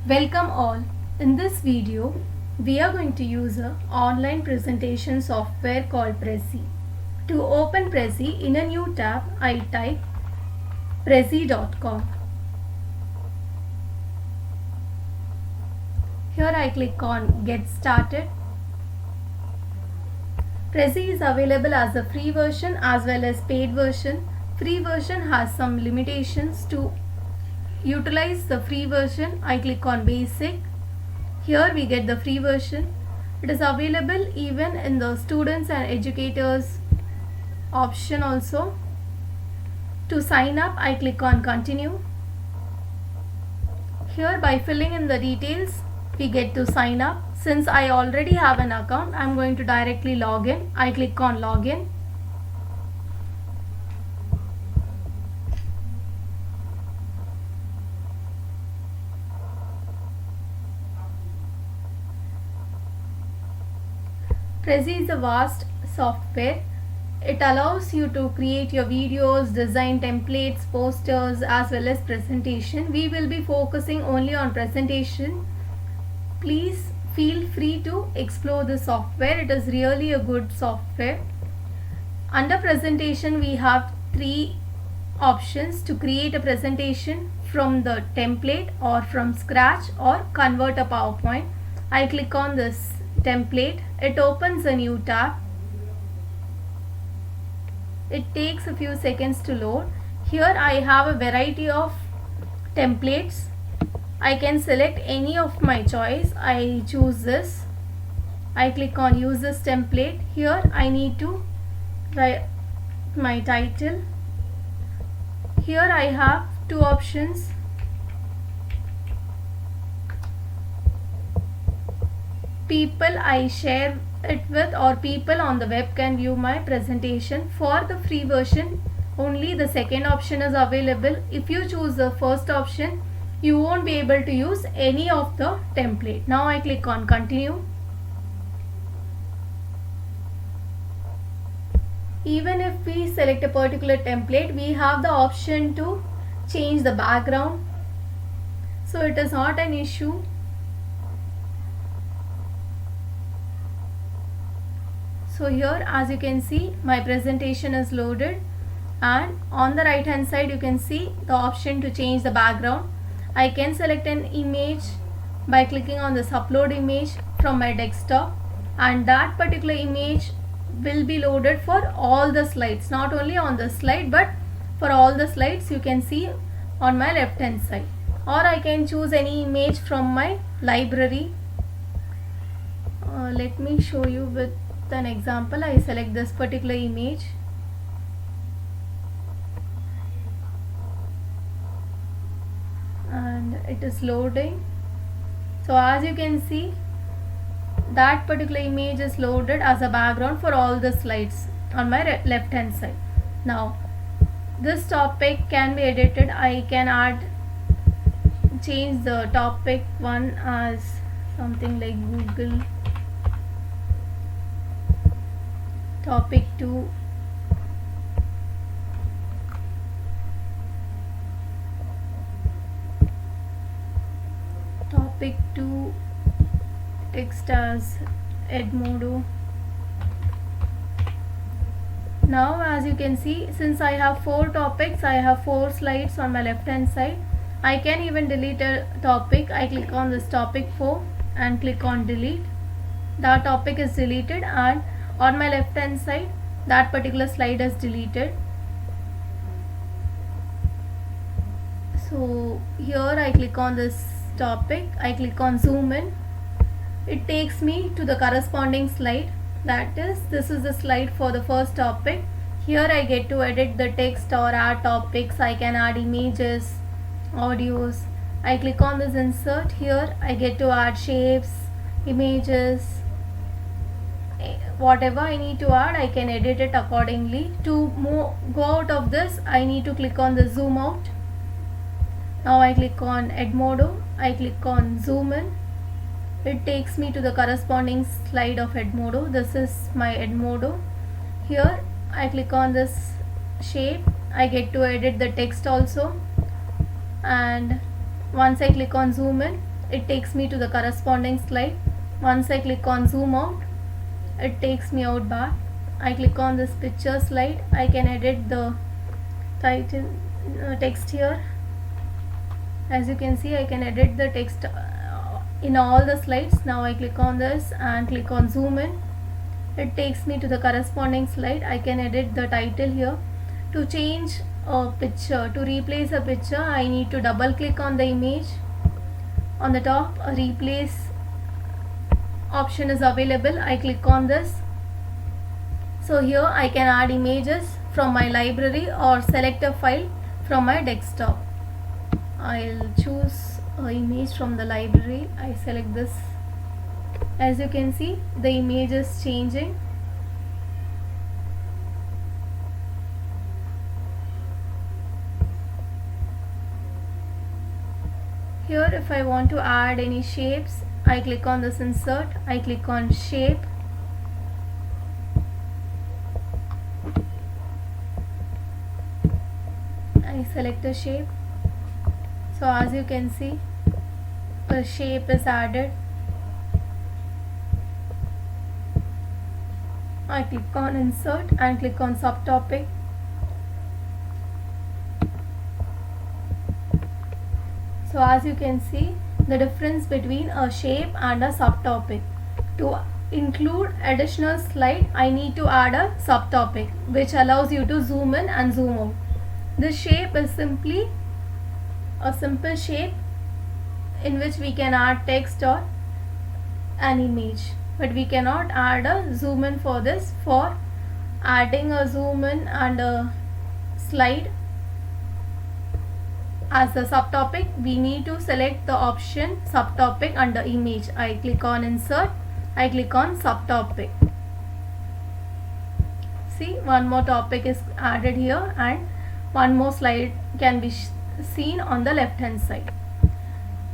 Welcome all. In this video, we are going to use a online presentation software called Prezi. To open Prezi in a new tab, I type prezi.com. Here I click on Get Started. Prezi is available as a free version as well as paid version. Free version has some limitations. To utilize the free version, I click on Basic. Here we get the free version. It is available even in the students and educators option also. To sign up, I click on Continue. Here by filling in the details, we get to sign up. Since I already have an account, I am going to directly log in. I click on Login. Prezi is a vast software. It allows you to create your videos, design templates, posters as well as presentation. We will be focusing only on presentation. Please feel free to explore the software. It is really a good software. Under presentation, we have three options to create a presentation from the template or from scratch or convert a PowerPoint. I click on this template. It opens a new tab. It takes a few seconds to load. Here I have a variety of templates. I can select any of my choice. I choose this. I click on use this template. Here I need to write my title. Here I have two options. People I share it with or people on the web can view my presentation. For the free version, only the second option is available. If you choose the first option, you won't be able to use any of the template. Now I click on Continue. Even if we select a particular template, we have the option to change the background. So it is not an issue. So here as you can see, my presentation is loaded, and on the right hand side you can see the option to change the background. I can select an image by clicking on this upload image from my desktop, and that particular image will be loaded for all the slides, not only on the slide but for all the slides you can see on my left hand side. Or I can choose any image from my library. Let me show you with an example. I select this particular image. And it is loading. So as you can see, that particular image is loaded as a background for all the slides on my left hand side. Now this topic can be edited. I can change the topic one as something like Google. Topic 2 text as Edmodo. Now as you can see, since I have 4 topics, I have 4 slides on my left hand side. I can even delete a topic. I click on this topic 4 and click on delete. That topic is deleted, and on my left hand side that particular slide is deleted. So here I click on this topic. I click on zoom in. It takes me to the corresponding slide. That is, this is the slide for the first topic. Here I get to edit the text or add topics. I can add images, audios. I click on this insert. Here I get to add shapes, images, whatever I need to add. I can edit it accordingly. To go out of this, I need to click on the zoom out. Now I click on Edmodo. I click on zoom in. It takes me to the corresponding slide of Edmodo. This is my Edmodo. Here I click on this shape. I get to edit the text also, and once I click on zoom in, it takes me to the corresponding slide. Once I click on zoom out, it takes me out back. I click on this picture slide. I can edit the title text here. As you can see, I can edit the text in all the slides. Now I click on this and click on zoom in. It takes me to the corresponding slide. I can edit the title here. To change a picture, to replace a picture, I need to double click on the image. On the top, a replace option is available. I click on this. So here I can add images from my library or select a file from my desktop. I'll choose an image from the library. I select this. As you can see, the image is changing. Here, if I want to add any shapes, I click on this insert. I click on shape. I select a shape. So as you can see, a shape is added. I click on insert and click on subtopic. So as you can see, the difference between a shape and a subtopic. To include additional slide, I need to add a subtopic which allows you to zoom in and zoom out. This shape is simply a simple shape in which we can add text or an image, but we cannot add a zoom in for this. For adding a zoom in and a slide as the subtopic, we need to select the option subtopic under image. I click on insert. I click on subtopic. See, one more topic is added here and one more slide can be seen on the left hand side.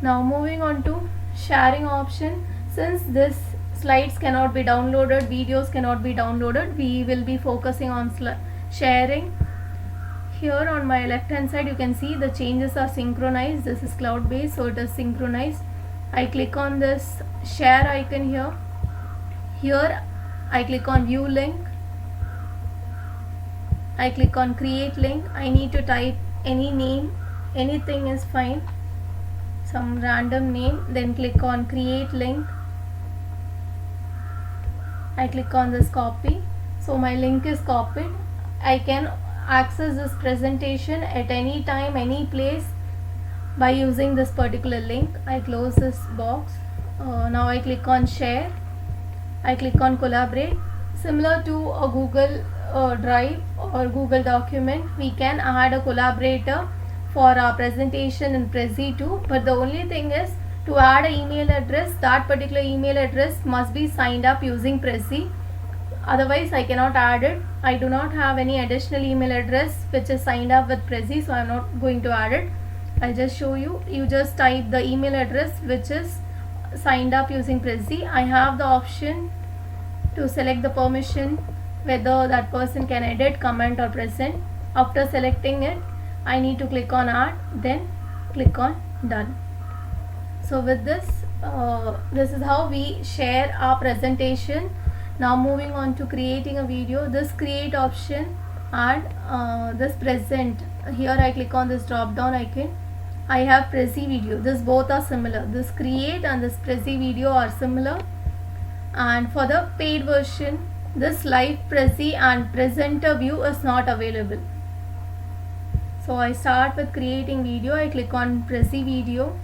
Now moving on to sharing option. Since this slides cannot be downloaded, videos cannot be downloaded, we will be focusing on sharing. Here on my left hand side, you can see the changes are synchronized. This is cloud based, so it is synchronized. I click on this share icon here. Here I click on view link. I click on create link. I need to type any name, anything is fine, some random name, then click on create link. I click on this copy. So my link is copied. I can access this presentation at any time, any place by using this particular link. I close this box. Now I click on share. I click on collaborate. Similar to a Google Drive or Google document, we can add a collaborator for our presentation in Prezi too, but the only thing is, to add an email address, that particular email address must be signed up using Prezi. Otherwise I cannot add it. I do not have any additional email address which is signed up with Prezi, so I am not going to add it. I'll just show you. You just type the email address which is signed up using Prezi. I have the option to select the permission, whether that person can edit, comment or present. After selecting it, I need to click on add, then click on done. So with this, this is how we share our presentation. Now moving on to creating a video, this create option and this present. Here I click on this drop down icon. I have Prezi video. This both are similar. This create and this Prezi video are similar. And for the paid version, this live Prezi and presenter view is not available. So I start with creating video. I click on Prezi video.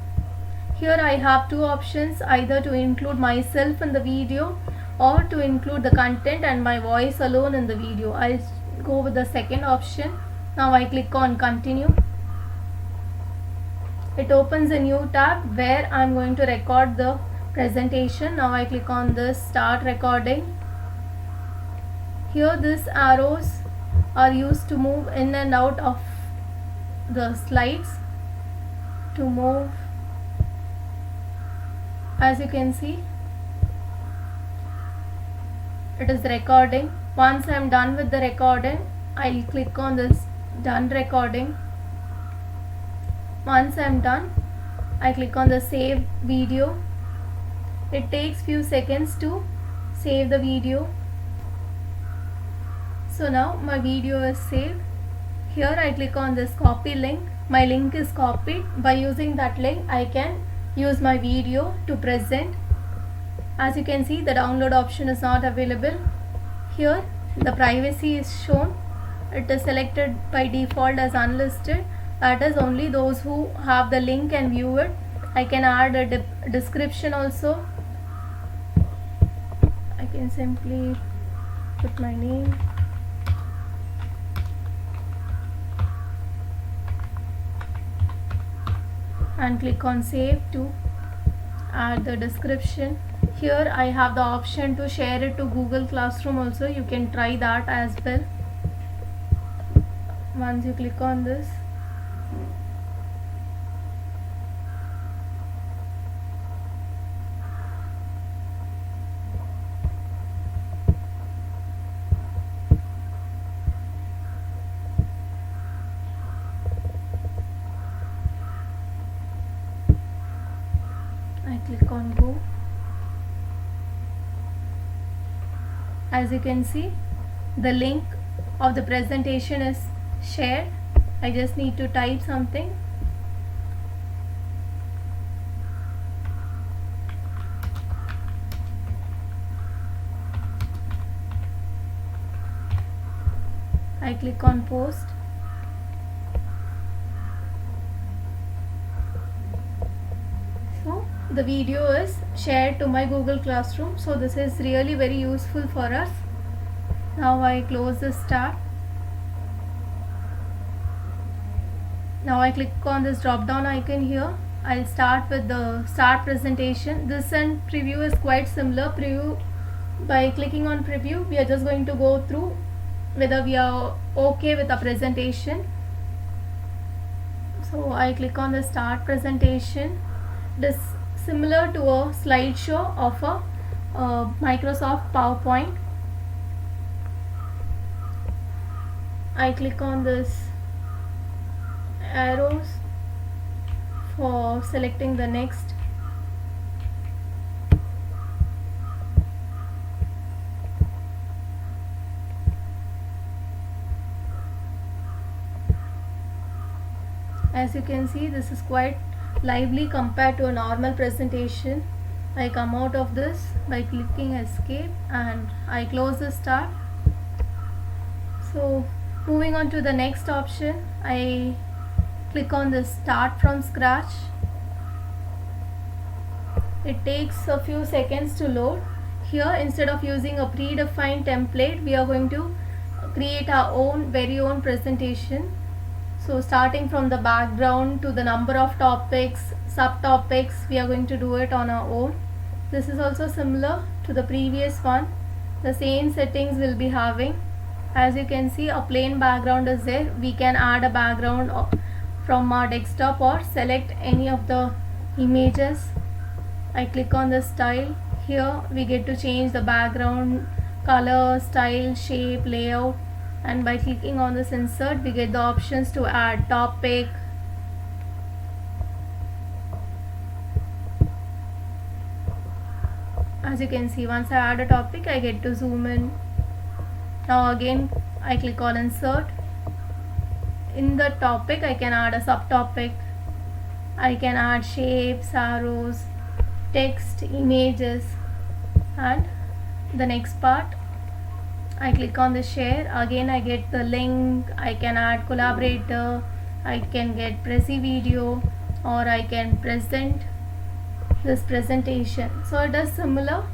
Here I have two options, either to include myself in the video or to include the content and my voice alone in the video. I'll go with the second option. Now I click on continue. It opens a new tab where I'm going to record the presentation. Now I click on this start recording. Here these arrows are used to move in and out of the slides. To move, as you can see, it is recording. Once I am done with the recording, I'll click on this done recording. Once I am done, I click on the save video. It takes few seconds to save the video. So now my video is saved. Here I click on this copy link. My link is copied. By using that link I can use my video to present. As you can see, the download option is not available. Here the privacy is shown. It is selected by default as unlisted. That is only those who have the link can view it. I can add a description also. I can simply put my name. And click on save to add the description. Here I have the option to share it to Google Classroom also. You can try that as well. Once you click on this, I click on go. As you can see, the link of the presentation is shared. I just need to type something. I click on post. So the video is shared to my Google Classroom. So this is really very useful for us. Now I close this tab. Now I click on this drop down icon here. I'll start with the start presentation. This and preview is quite similar. Preview, by clicking on preview, we are just going to go through whether we are okay with the presentation. So I click on the start presentation. This similar to a slideshow of a Microsoft PowerPoint. I click on this arrows for selecting the next. As you can see, this is quite lively compared to a normal presentation. I come out of this by clicking escape and I close this tab. So moving on to the next option, I click on the start from scratch. It takes a few seconds to load. Here, instead of using a predefined template, we are going to create our very own presentation. So starting from the background to the number of topics, subtopics, we are going to do it on our own. This is also similar to the previous one. The same settings will be having. As you can see, a plain background is there. We can add a background from our desktop or select any of the images. I click on the style. Here we get to change the background color, style, shape, layout. And by clicking on this insert, we get the options to add topic, as you can see, once I add a topic, I get to zoom in. Now again I click on insert. In the topic I can add a subtopic. I can add shapes, arrows, text, images, and the next part I click on the share. Again I get the link. I can add collaborator, I can get Prezi video, or I can present this presentation. So it is similar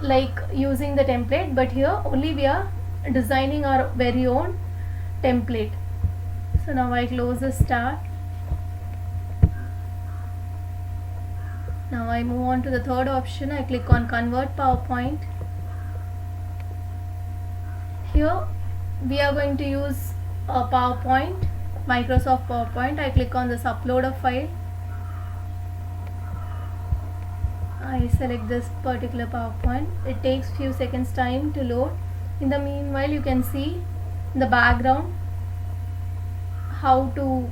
like using the template, but here only we are designing our very own template. So now I close this tab. Now I move on to the third option. I click on convert PowerPoint. Here we are going to use a PowerPoint, Microsoft PowerPoint. I click on this upload a file. I select this particular PowerPoint. It takes few seconds time to load. In the meanwhile, you can see in the background how to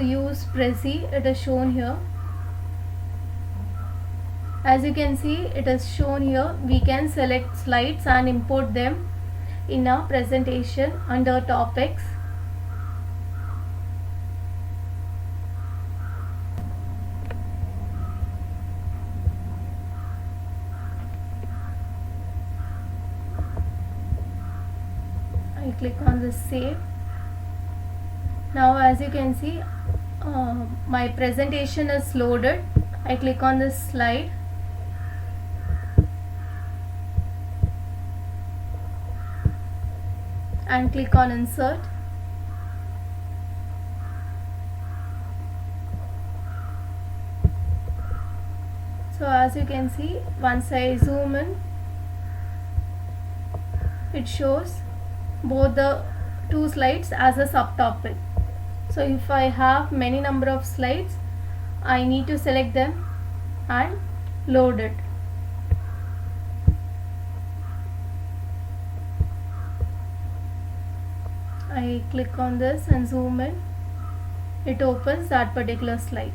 use Prezi, it is shown here. As you can see, it is shown here. We can select slides and import them in a presentation under topics. I click on the save. Now as you can see, my presentation is loaded. I click on this slide. And click on insert. So as you can see, once I zoom in, it shows both the two slides as a subtopic. So if I have many number of slides, I need to select them and load it. I click on this and zoom in. It opens that particular slide.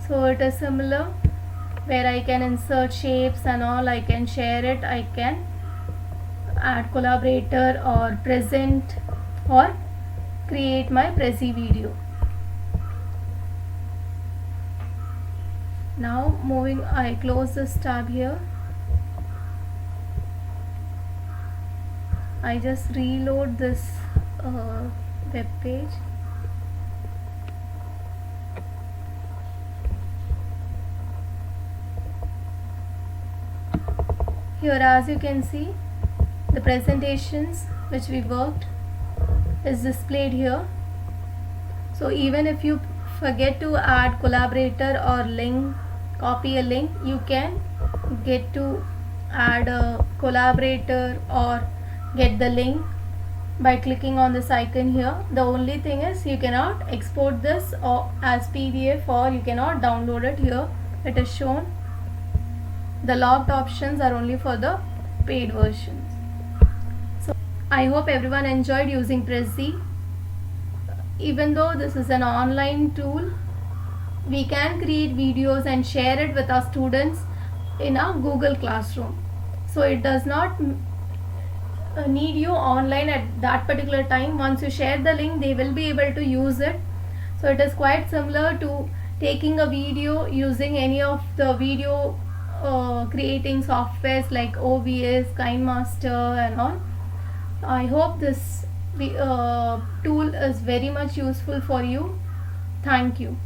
So it is similar, where I can insert shapes and all. I can share it, I can add collaborator or present or create my Prezi video. Now moving, I close this tab here. I just reload this web page. Here as you can see, the presentations which we worked is displayed here. So even if you forget to add collaborator or link, copy a link, you can get to add a collaborator or get the link by clicking on this icon here. The only thing is you cannot export this or as PDF, or you cannot download it here. It is shown. The locked options are only for the paid versions. So I hope everyone enjoyed using Prezi. Even though this is an online tool, we can create videos and share it with our students in our Google Classroom. So it does not need you online at that particular time. Once you share the link, they will be able to use it. So it is quite similar to taking a video using any of the video creating softwares like OBS, KineMaster and all. I hope this tool is very much useful for you. Thank you.